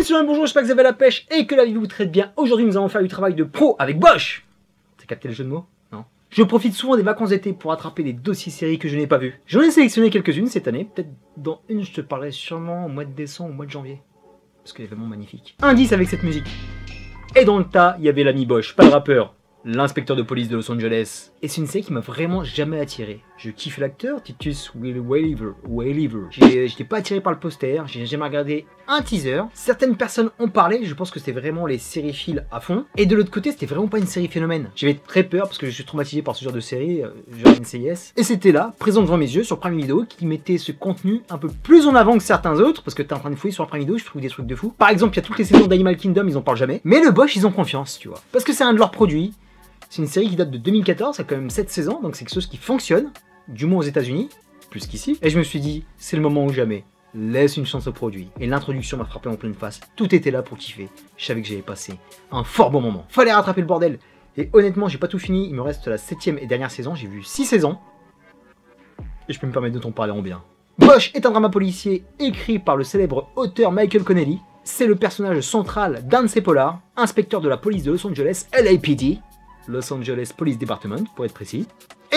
Salut, bonjour, j'espère que vous avez la pêche et que la vie vous traite bien. Aujourd'hui, nous allons faire du travail de pro avec Bosch. T'as capté le jeu de mots? Non. Je profite souvent des vacances d'été pour attraper des dossiers séries que je n'ai pas vus. J'en ai sélectionné quelques-unes cette année. Peut-être dans une, je te parlerai sûrement au mois de décembre ou au mois de janvier. Parce qu'elle est vraiment magnifique. Indice avec cette musique. Et dans le tas, il y avait l'ami Bosch, pas le rappeur. L'inspecteur de police de Los Angeles. Et c'est une série qui m'a vraiment jamais attiré. Je kiffe l'acteur, Titus Welliver. J'étais pas attiré par le poster, j'ai jamais regardé un teaser. Certaines personnes ont parlé, je pense que c'était vraiment les sériephiles à fond. Et de l'autre côté, c'était vraiment pas une série phénomène. J'avais très peur parce que je suis traumatisé par ce genre de série, genre NCIS. Et c'était là, présent devant mes yeux, sur Prime Video, qui mettait ce contenu un peu plus en avant que certains autres. Parce que t'es en train de fouiller sur Prime Video, je trouve des trucs de fou. Par exemple, il y a toutes les saisons d'Animal Kingdom, ils en parlent jamais. Mais le Bosch, ils ont confiance, tu vois. Parce que c'est un de leurs produits. C'est une série qui date de 2014, ça a quand même 7 saisons, donc c'est quelque chose qui fonctionne, du moins aux États-Unis, plus qu'ici. Et je me suis dit, c'est le moment ou jamais, laisse une chance au produit. Et l'introduction m'a frappé en pleine face, tout était là pour kiffer. Je savais que j'avais passé un fort bon moment. Fallait rattraper le bordel. Et honnêtement, j'ai pas tout fini, il me reste la 7ème et dernière saison, j'ai vu 6 saisons. Et je peux me permettre de t'en parler en bien. Bosch est un drama policier écrit par le célèbre auteur Michael Connelly. C'est le personnage central d'un de ses polars, inspecteur de la police de Los Angeles, LAPD. Los Angeles Police Department, pour être précis.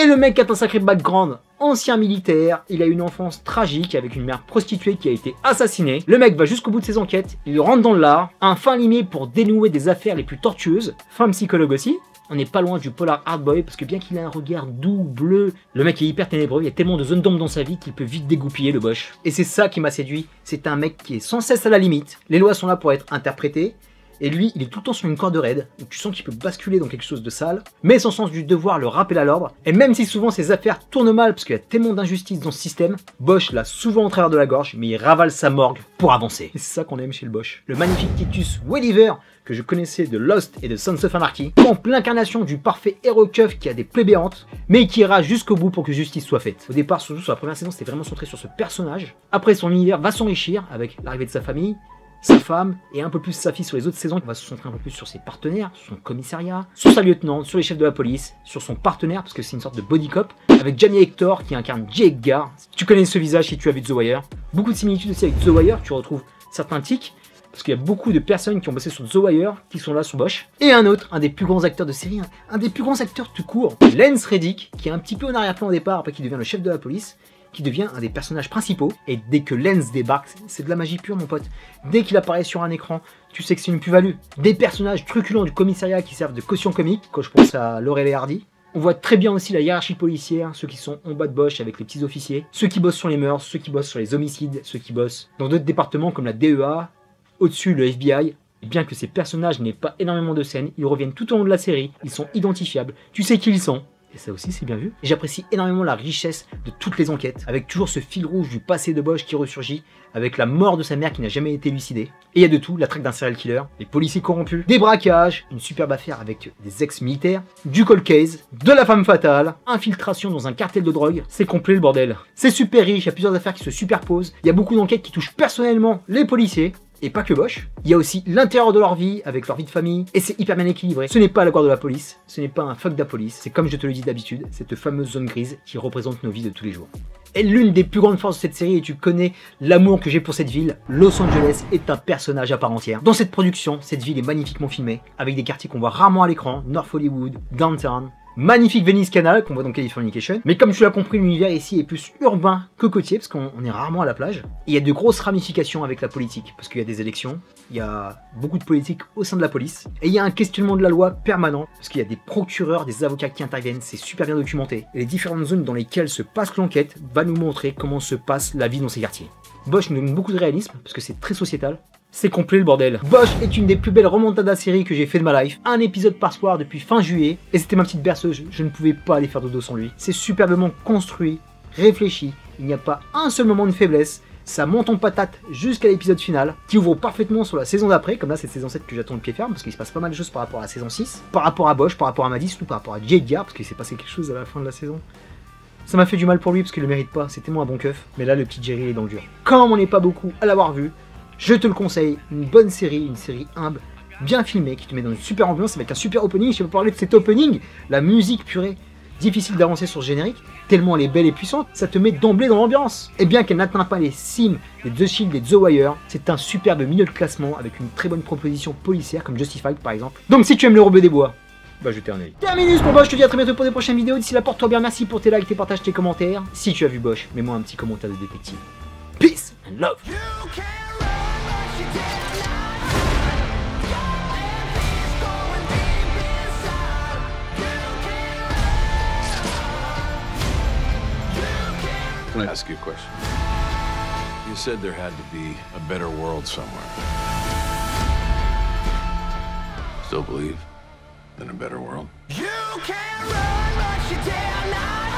Et le mec a un sacré background, ancien militaire, il a une enfance tragique avec une mère prostituée qui a été assassinée. Le mec va jusqu'au bout de ses enquêtes, il rentre dans l'art, un fin limier pour dénouer des affaires les plus tortueuses, fin psychologue aussi. On n'est pas loin du polar hardboy, parce que bien qu'il ait un regard doux, bleu, le mec est hyper ténébreux, il y a tellement de zones d'ombre dans sa vie qu'il peut vite dégoupiller le Bosch. Et c'est ça qui m'a séduit, c'est un mec qui est sans cesse à la limite, les lois sont là pour être interprétées, et lui, il est tout le temps sur une corde raide, donc tu sens qu'il peut basculer dans quelque chose de sale, mais son sens du devoir le rappelle à l'ordre, et même si souvent ses affaires tournent mal parce qu'il y a tellement d'injustice dans ce système, Bosch l'a souvent en travers de la gorge, mais il ravale sa morgue pour avancer. Et c'est ça qu'on aime chez le Bosch. Le magnifique Titus Welliver, que je connaissais de Lost et de Sons of Anarchy, campe l'incarnation du parfait héros keuf qui a des plaies béantes, mais qui ira jusqu'au bout pour que justice soit faite. Au départ, surtout sur la première saison, c'était vraiment centré sur ce personnage. Après, son univers va s'enrichir avec l'arrivée de sa famille, sa femme, et un peu plus sa fille sur les autres saisons. On va se centrer un peu plus sur ses partenaires, sur son commissariat, sur sa lieutenante, sur les chefs de la police, sur son partenaire, parce que c'est une sorte de body cop, avec Jamie Hector qui incarne J. Edgar. Tu connais ce visage si tu as vu The Wire. Beaucoup de similitudes aussi avec The Wire, tu retrouves certains tics, parce qu'il y a beaucoup de personnes qui ont bossé sur The Wire, qui sont là sur Bosch. Et un autre, un des plus grands acteurs de série, un des plus grands acteurs tout court, Lance Reddick, qui est un petit peu en arrière-plan au départ, après qu'il devient le chef de la police, qui devient un des personnages principaux, et dès que Lance débarque, c'est de la magie pure mon pote. Dès qu'il apparaît sur un écran, tu sais que c'est une plus-value. Des personnages truculents du commissariat qui servent de caution comique, quand je pense à Laurel et Hardy. On voit très bien aussi la hiérarchie policière, ceux qui sont en bas de Bosch avec les petits officiers, ceux qui bossent sur les mœurs, ceux qui bossent sur les homicides, ceux qui bossent dans d'autres départements comme la DEA, au-dessus le FBI. Et bien que ces personnages n'aient pas énormément de scènes, ils reviennent tout au long de la série, ils sont identifiables, tu sais qui ils sont. Et ça aussi c'est bien vu. Et j'apprécie énormément la richesse de toutes les enquêtes, avec toujours ce fil rouge du passé de Bosch qui ressurgit, avec la mort de sa mère qui n'a jamais été élucidée. Et il y a de tout, la traque d'un serial killer, les policiers corrompus, des braquages, une superbe affaire avec des ex-militaires, du cold case, de la femme fatale, infiltration dans un cartel de drogue, c'est complet le bordel. C'est super riche, il y a plusieurs affaires qui se superposent, il y a beaucoup d'enquêtes qui touchent personnellement les policiers, et pas que Bosch. Il y a aussi l'intérieur de leur vie, avec leur vie de famille, et c'est hyper bien équilibré. Ce n'est pas la gloire de la police, ce n'est pas un fuck de la police, c'est comme je te le dis d'habitude, cette fameuse zone grise qui représente nos vies de tous les jours. Et l'une des plus grandes forces de cette série, et tu connais l'amour que j'ai pour cette ville, Los Angeles est un personnage à part entière. Dans cette production, cette ville est magnifiquement filmée, avec des quartiers qu'on voit rarement à l'écran, North Hollywood, Downtown, magnifique Venice Canal qu'on voit dans Californication. Mais comme tu l'as compris, l'univers ici est plus urbain que côtier parce qu'on est rarement à la plage. Et il y a de grosses ramifications avec la politique parce qu'il y a des élections, il y a beaucoup de politique au sein de la police. Et il y a un questionnement de la loi permanent parce qu'il y a des procureurs, des avocats qui interviennent, c'est super bien documenté. Et les différentes zones dans lesquelles se passe l'enquête va nous montrer comment se passe la vie dans ces quartiers. Bosch nous donne beaucoup de réalisme parce que c'est très sociétal. C'est complet le bordel. Bosch est une des plus belles remontadas séries que j'ai fait de ma life. Un épisode par soir depuis fin juillet. Et c'était ma petite berceuse, je ne pouvais pas aller faire dodo sans lui. C'est superbement construit, réfléchi. Il n'y a pas un seul moment de faiblesse. Ça monte en patate jusqu'à l'épisode final, qui ouvre parfaitement sur la saison d'après, comme là c'est saison 7 que j'attends de pied ferme, parce qu'il se passe pas mal de choses par rapport à la saison 6, par rapport à Bosch, par rapport à Maddy, surtout par rapport à J. Edgar, parce qu'il s'est passé quelque chose à la fin de la saison. Ça m'a fait du mal pour lui, parce qu'il le mérite pas, c'est tellement un bon keuf, mais là le petit Jerry est dans le dur. Comme on n'est pas beaucoup à l'avoir vu, je te le conseille, une bonne série, une série humble, bien filmée, qui te met dans une super ambiance avec un super opening. Je vais vous parler de cet opening, la musique purée. Difficile d'avancer sur ce générique, tellement elle est belle et puissante, ça te met d'emblée dans l'ambiance. Et bien qu'elle n'atteint pas les cimes des The Shield et The Wire, c'est un superbe milieu de classement avec une très bonne proposition policière comme Justified par exemple. Donc si tu aimes le rebeu des bois, bah jetez un œil. Terminus pour Bosch, je te dis à très bientôt pour des prochaines vidéos. D'ici là, porte-toi bien, merci pour tes likes, tes partages, tes commentaires. Si tu as vu Bosch, mets-moi un petit commentaire de détective. Peace and love. Can I ask you a question? You said there had to be a better world somewhere. Still believe in a better world? You can't run, but you dare not.